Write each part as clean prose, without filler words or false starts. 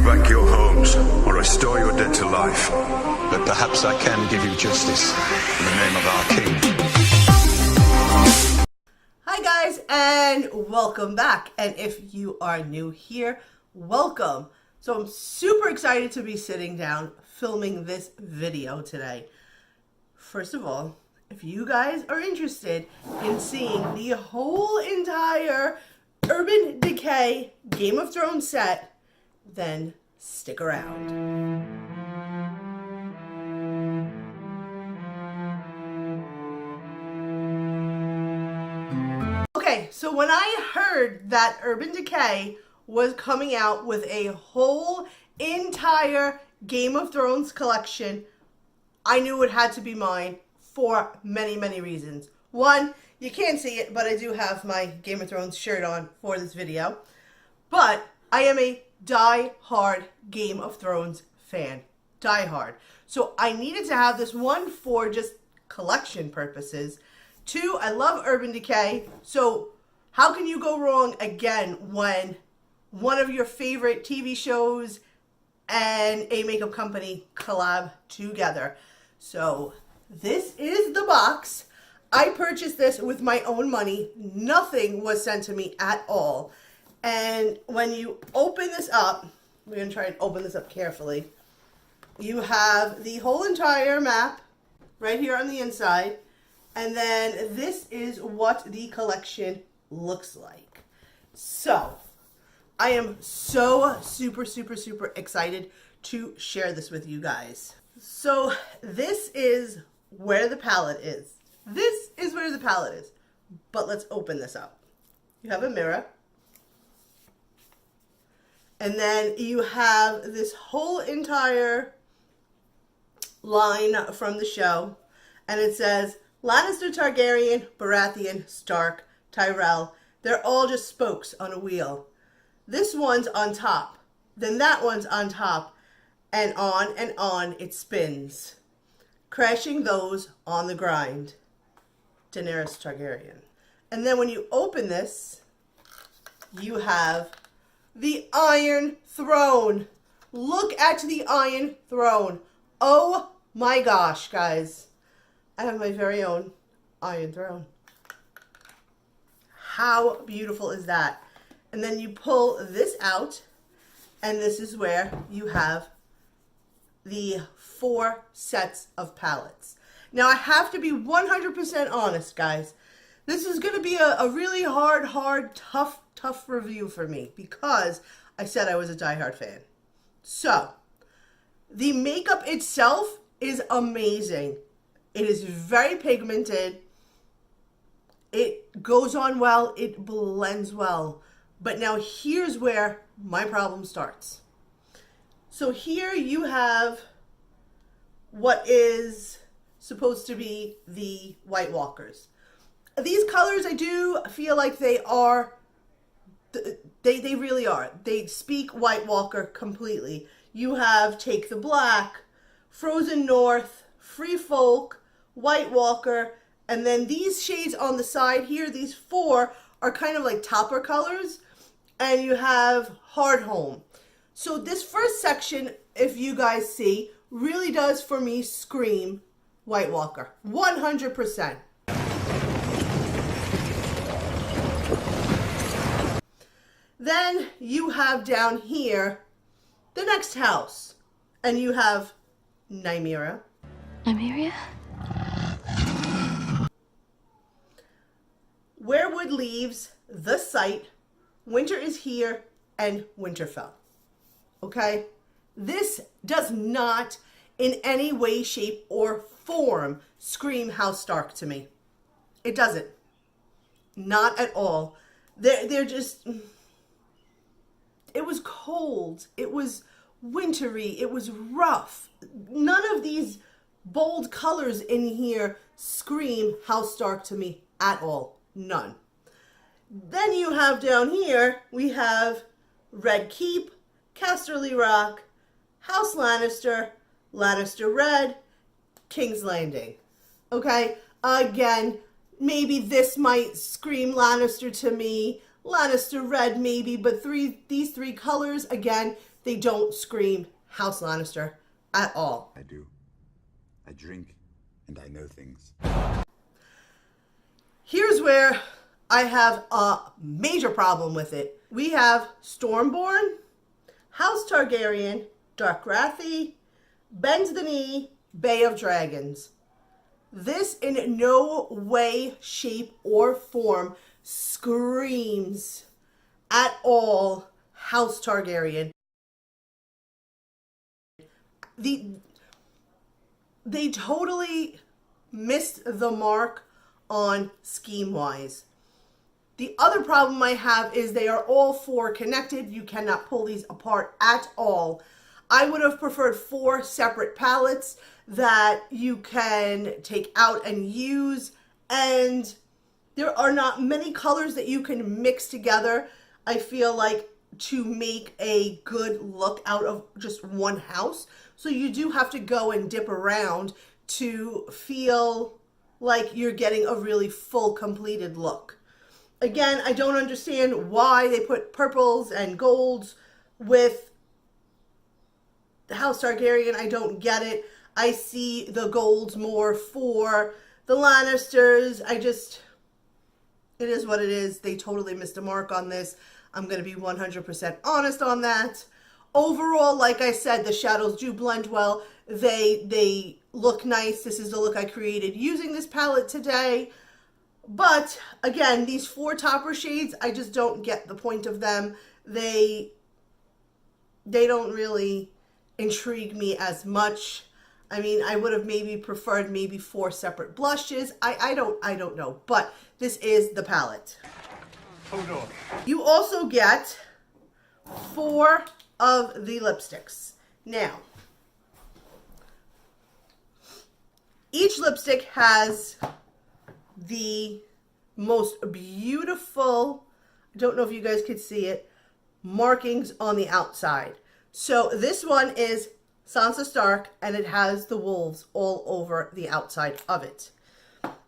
back your homes or restore your dead to life. But perhaps I can give you justice in the name of our king. Hi guys, and welcome back. And if you are new here, welcome. So I'm super excited to be sitting down filming this video today. First of all, if you guys are interested in seeing the whole entire Urban Decay Game of Thrones set, then stick around. Okay, so when I heard that Urban Decay was coming out with a whole entire Game of Thrones collection, I knew it had to be mine for many, many reasons. One, you can't see it, but I do have my Game of Thrones shirt on for this video. But I am a die-hard Game of Thrones fan. Die-hard. So I needed to have this one for just collection purposes. Two, I love Urban Decay. So how can you go wrong again when one of your favorite TV shows and a makeup company collab together? So this is the box. I purchased this with my own money. Nothing was sent to me at all. And when you open this up, we're going to try and open this up carefully. You have the whole entire map right here on the inside. And then this is what the collection looks like. So I am so super excited to share this with you guys. So this is where the palette is. This is where the palette is. But let's open this up. You have a mirror. And then you have this whole entire line from the show. And it says, Lannister, Targaryen, Baratheon, Stark, Tyrell. They're all just spokes on a wheel. This one's on top. Then that one's on top. And on it spins, crashing those on the grind. Daenerys Targaryen. And then when you open this, you have the Iron Throne. Look at the Iron Throne. Oh my gosh, guys. I have my very own Iron Throne. How beautiful is that? And then you pull this out, and this is where you have the 4 sets of palettes. Now I have to be 100% honest, guys. This is going to be a really hard, tough review for me because I said I was a diehard fan. So, the makeup itself is amazing. It is very pigmented. It goes on well. It blends well. But now here's where my problem starts. So here you have what is supposed to be the White Walkers. These colors, I do feel like they are, they really are. They speak White Walker completely. You have Take the Black, Frozen North, Free Folk, White Walker, and then these shades on the side here, these 4 are kind of like topper colors, and you have Hard Home. So this first section, if you guys see, really does for me scream White Walker. 100%. Then you have down here the next house. And you have Nymeria. Nymeria? Weirwood leaves, The Sight, Winter is Here, and Winterfell. Okay? This does not in any way, shape, or form scream House Stark to me. It doesn't. Not at all. They're just... It was cold. It was wintry. It was rough. None of these bold colors in here scream House Stark to me at all. None. Then you have down here, we have Red Keep, Casterly Rock, House Lannister, Lannister Red, King's Landing. Okay, again, maybe this might scream Lannister to me, Lannister red maybe, but these three colors, again, they don't scream House Lannister at all. I do. I drink and I know things. Here's where I have a major problem with it. We have Stormborn, House Targaryen, Darkrathi, Bend the Knee, Bay of Dragons. This in no way, shape, or form screams at all House Targaryen. They totally missed the mark on scheme-wise. The other problem I have is they are all four connected. You cannot pull these apart at all. I would have preferred 4 separate palettes that you can take out and use, and there are not many colors that you can mix together, I feel like, to make a good look out of just one house. So you do have to go and dip around to feel like you're getting a really full completed look. Again, I don't understand why they put purples and golds with the House Targaryen. I don't get it. I see the golds more for the Lannisters. It is what it is. They totally missed a mark on this. I'm going to be 100% honest on that. Overall, like I said, the shadows do blend well. They look nice. This is the look I created using this palette today. But again, these 4 topper shades, I just don't get the point of them. They don't really intrigue me as much. I mean, I would have maybe preferred maybe 4 separate blushes. I don't know, but this is the palette. Hold on. You also get 4 of the lipsticks. Now, each lipstick has the most beautiful, I don't know if you guys could see it, markings on the outside. So this one is Sansa Stark, and it has the wolves all over the outside of it.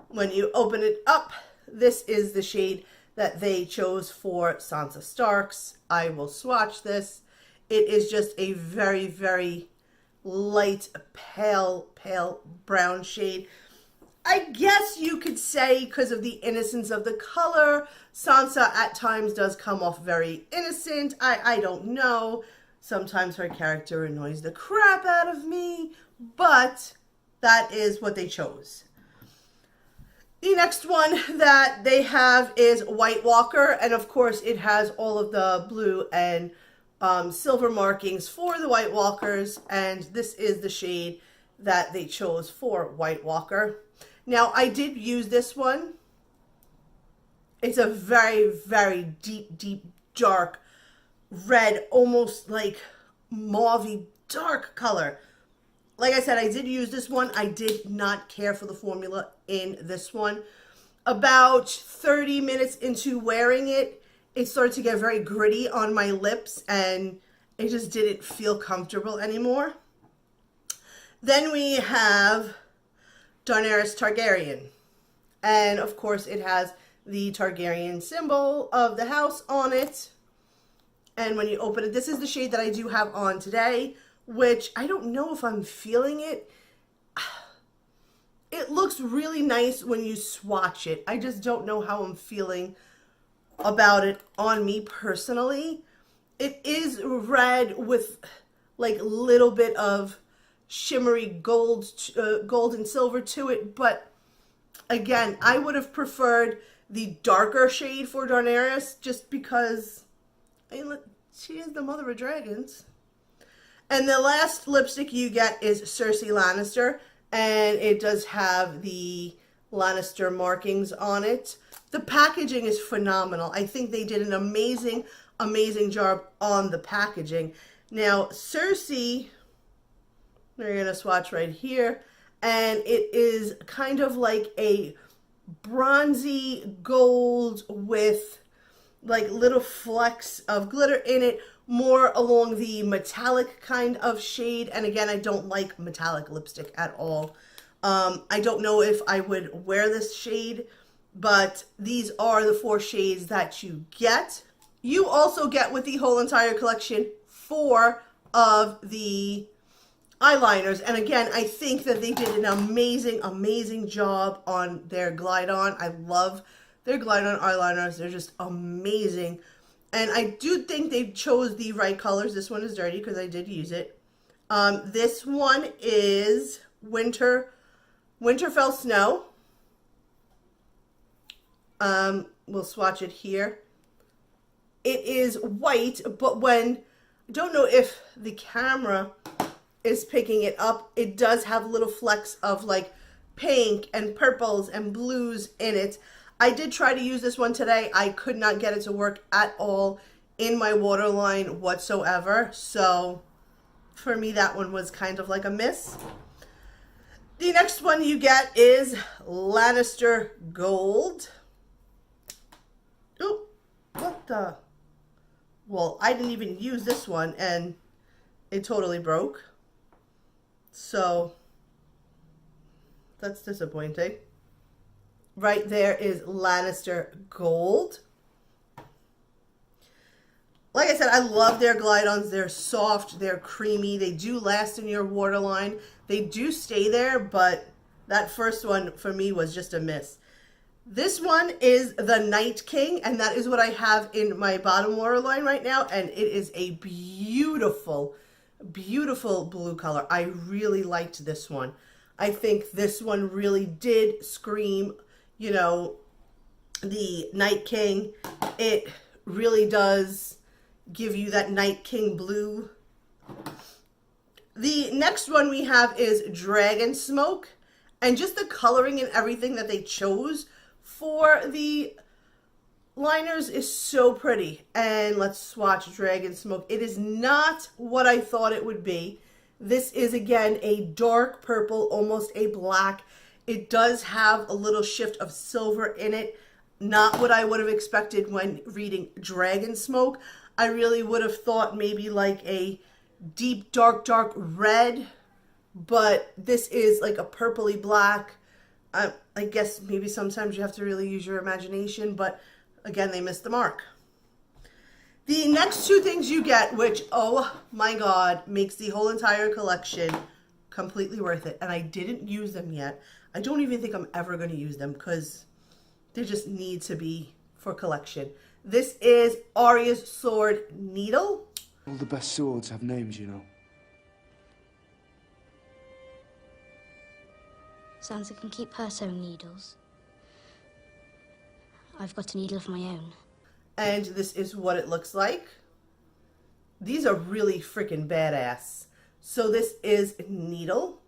When you open it up, this is the shade that they chose for Sansa Stark's. I will swatch this. It is just a very, very light, pale brown shade. I guess you could say because of the innocence of the color, Sansa at times does come off very innocent. I don't know. Sometimes her character annoys the crap out of me, but that is what they chose. The next one that they have is White Walker, and of course it has all of the blue and silver markings for the White Walkers, and this is the shade that they chose for White Walker. Now, I did use this one. It's a very, very deep, dark red, almost like mauve-y dark color. Like I said, I did use this one. I did not care for the formula in this one. About 30 minutes into wearing it, it started to get very gritty on my lips, and it just didn't feel comfortable anymore. Then we have Daenerys Targaryen. And of course it has the Targaryen symbol of the house on it. And when you open it, this is the shade that I do have on today, which I don't know if I'm feeling it. It looks really nice when you swatch it. I just don't know how I'm feeling about it on me personally. It is red with like a little bit of shimmery gold and silver to it, but again, I would have preferred the darker shade for Daenerys just because, I mean, she is the mother of dragons. And the last lipstick you get is Cersei Lannister, and it does have the Lannister markings on it. The packaging is phenomenal. I think they did an amazing job on the packaging. Now, Cersei, we're going to swatch right here, and it is kind of like a bronzy gold with like little flecks of glitter in it, more along the metallic kind of shade. And again, I don't like metallic lipstick at all. I don't know if I would wear this shade but these are the 4 shades that you get. You also get with the whole entire collection 4 of the eyeliners. And again, I think that they did an amazing job on their Glide On. I love their Glide On eyeliners. They're just amazing. And I do think they chose the right colors. This one is dirty because I did use it. This one is Winterfell Snow. We'll swatch it here. It is white, but when, I don't know if the camera is picking it up, it does have little flecks of like pink and purples and blues in it. I did try to use this one today. I could not get it to work at all in my waterline whatsoever. So for me, that one was kind of like a miss. The next one you get is Lannister Gold. Oh, what the? Well, I didn't even use this one and it totally broke. So that's disappointing. Right there is Lannister Gold. Like I said, I love their Glide-Ons. They're soft, they're creamy, they do last in your waterline. They do stay there, but that first one for me was just a miss. This one is the Night King, and that is what I have in my bottom waterline right now, and it is a beautiful, beautiful blue color. I really liked this one. I think this one really did scream, you know, the Night King. It really does give you that Night King blue. The next one we have is Dragon Smoke, and just the coloring and everything that they chose for the liners is so pretty. And let's swatch Dragon Smoke. It is not what I thought it would be. This is again a dark purple, almost a black. It does have a little shift of silver in it. Not what I would have expected when reading Dragon Smoke. I really would have thought maybe like a deep dark red, but this is like a purpley black. I guess maybe sometimes you have to really use your imagination, but again, they missed the mark. The next 2 things you get, which, oh my God, makes the whole entire collection completely worth it. And I didn't use them yet. I don't even think I'm ever going to use them because they just need to be for collection. This is Arya's Sword Needle. All the best swords have names, you know. Sansa can keep her sewing needles. I've got a needle of my own. And this is what it looks like. These are really freaking badass. So this is Needle.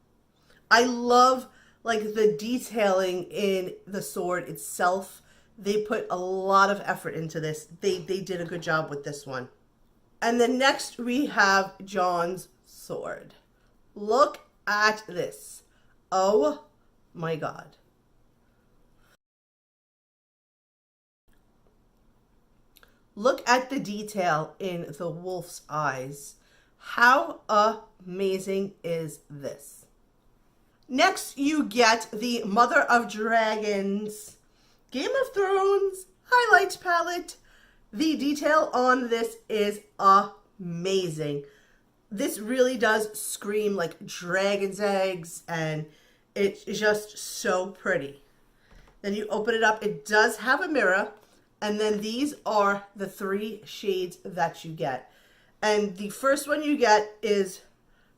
I love like the detailing in the sword itself. They put a lot of effort into this. They did a good job with this one. And then next we have Jon's sword. Look at this. Oh my God. Look at the detail in the wolf's eyes. How amazing is this? Next, you get the Mother of Dragons Game of Thrones highlight palette. The detail on this is amazing. This really does scream like dragon's eggs, and it's just so pretty. Then you open it up. It does have a mirror. And then these are the 3 shades that you get. And the first one you get is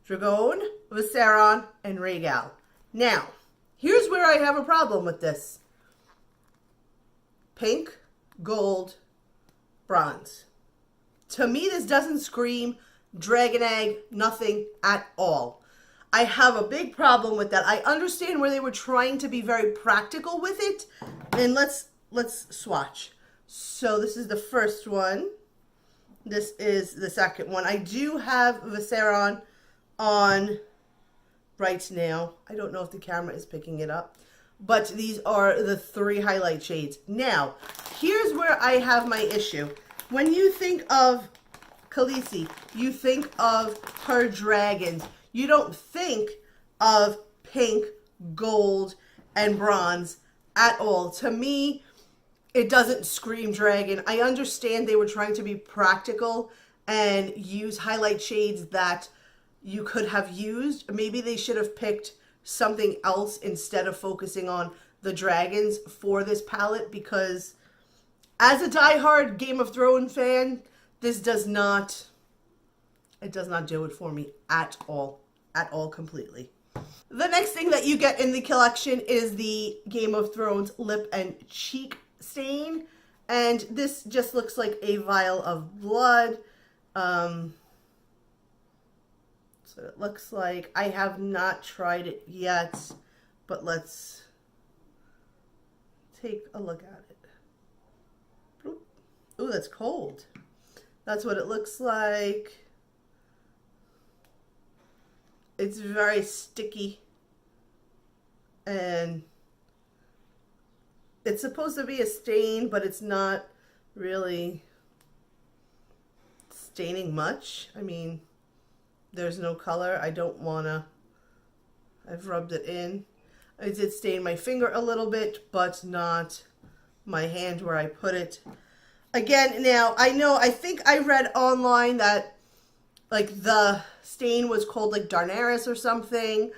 Drogon, Viserion, and Rhaegal. Now, here's where I have a problem with this. Pink, gold, bronze. To me, this doesn't scream dragon egg, nothing at all. I have a big problem with that. I understand where they were trying to be very practical with it. And let's swatch. So this is the first one. This is the second one. I do have Viserion on right now. I don't know if the camera is picking it up. But these are the 3 highlight shades. Now, here's where I have my issue. When you think of Khaleesi, you think of her dragons. You don't think of pink, gold, and bronze at all. To me, it doesn't scream dragon. I understand they were trying to be practical and use highlight shades that you could have used. Maybe they should have picked something else instead of focusing on the dragons for this palette, because as a diehard Game of Thrones fan, this does not do it for me at all completely. The next thing that you get in the collection is the Game of Thrones lip and cheek stain, and this just looks like a vial of blood. So it looks like. I have not tried it yet, but let's take a look at it. Ooh, that's cold. That's what it looks like. It's very sticky, and it's supposed to be a stain, but it's not really staining much. I mean, there's no color. I don't wanna, I've rubbed it in. I did stain my finger a little bit, but not my hand where I put it. Again, now, I think I read online that, like, the stain was called, like, Darnaris or something.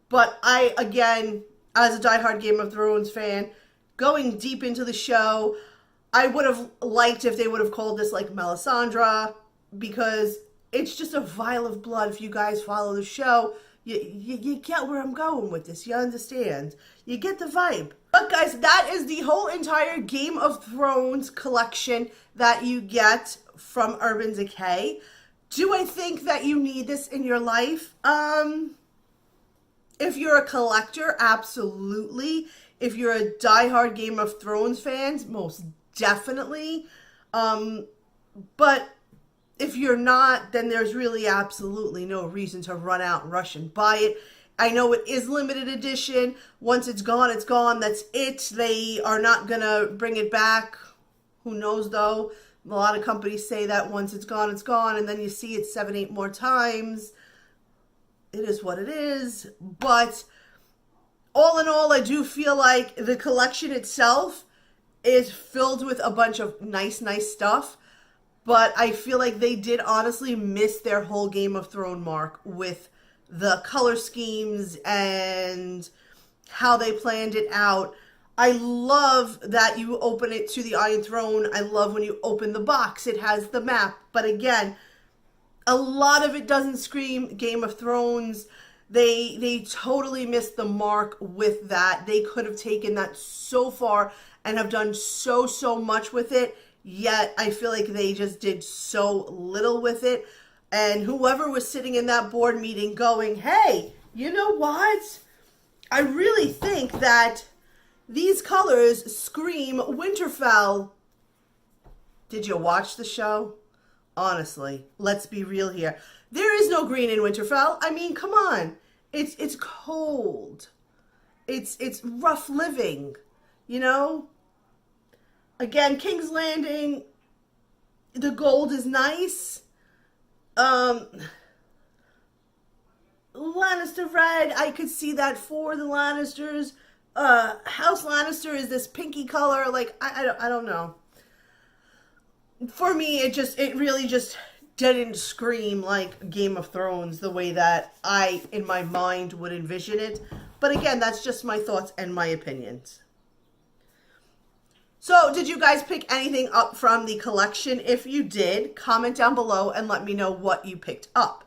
But I, again, as a diehard Game of Thrones fan, going deep into the show, I would have liked if they would have called this, like, Melisandre, because it's just a vial of blood. If you guys follow the show, you get where I'm going with this. You understand. You get the vibe. But guys, that is the whole entire Game of Thrones collection that you get from Urban Decay. Do I think that you need this in your life? If you're a collector, absolutely. If you're a diehard Game of Thrones fan, most definitely. But if you're not, then there's really absolutely no reason to run out and rush and buy it. I know it is limited edition. Once it's gone, it's gone. That's it. They are not going to bring it back. Who knows, though? A lot of companies say that once it's gone, and then you see it 7, 8 more times. It is what it is. But all in all, I do feel like the collection itself is filled with a bunch of nice stuff. But I feel like they did honestly miss their whole Game of Thrones mark with the color schemes and how they planned it out. I love that you open it to the Iron Throne. I love when you open the box, it has the map. But again, a lot of it doesn't scream Game of Thrones. They totally missed the mark with that. They could have taken that so far and have done so much with it. Yet I feel like they just did so little with it. And whoever was sitting in that board meeting going, hey, you know what? I really think that these colors scream Winterfell. Did you watch the show? Honestly, let's be real here. There is no green in Winterfell. I mean, come on. It's cold. It's rough living, you know? Again, King's Landing, the gold is nice. Lannister red, I could see that for the Lannisters. House Lannister is this pinky color. Like, I don't know. For me, it really just didn't scream like Game of Thrones the way that I, in my mind, would envision it. But again, that's just my thoughts and my opinions. So, did you guys pick anything up from the collection? If you did, comment down below and let me know what you picked up.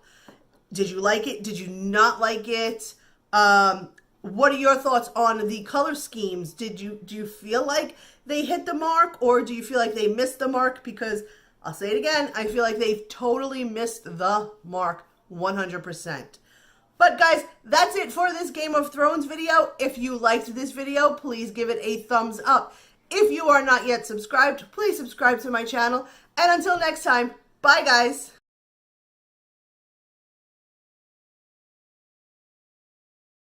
Did you like it? Did you not like it? What are your thoughts on the color schemes? Do you feel like they hit the mark, or do you feel like they missed the mark? Because, I'll say it again, I feel like they've totally missed the mark 100%. But guys, that's it for this Game of Thrones video. If you liked this video, please give it a thumbs up. If you are not yet subscribed, please subscribe to my channel. And until next time, bye guys.